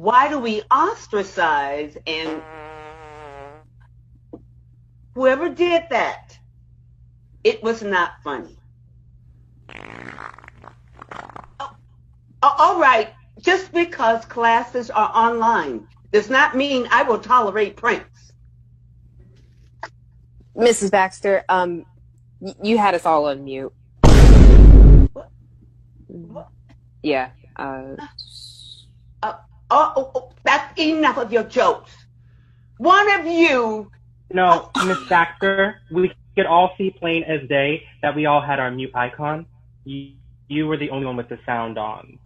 Why do we ostracize and whoever did that, it was not funny. All right, just because classes are online does not mean I will tolerate pranks. Mrs. Baxter, you had us all on mute. What? Yeah. That's enough of your jokes. One of you. No, Miss Baxter, we could all see plain as day that we all had our mute icon. You were the only one with the sound on.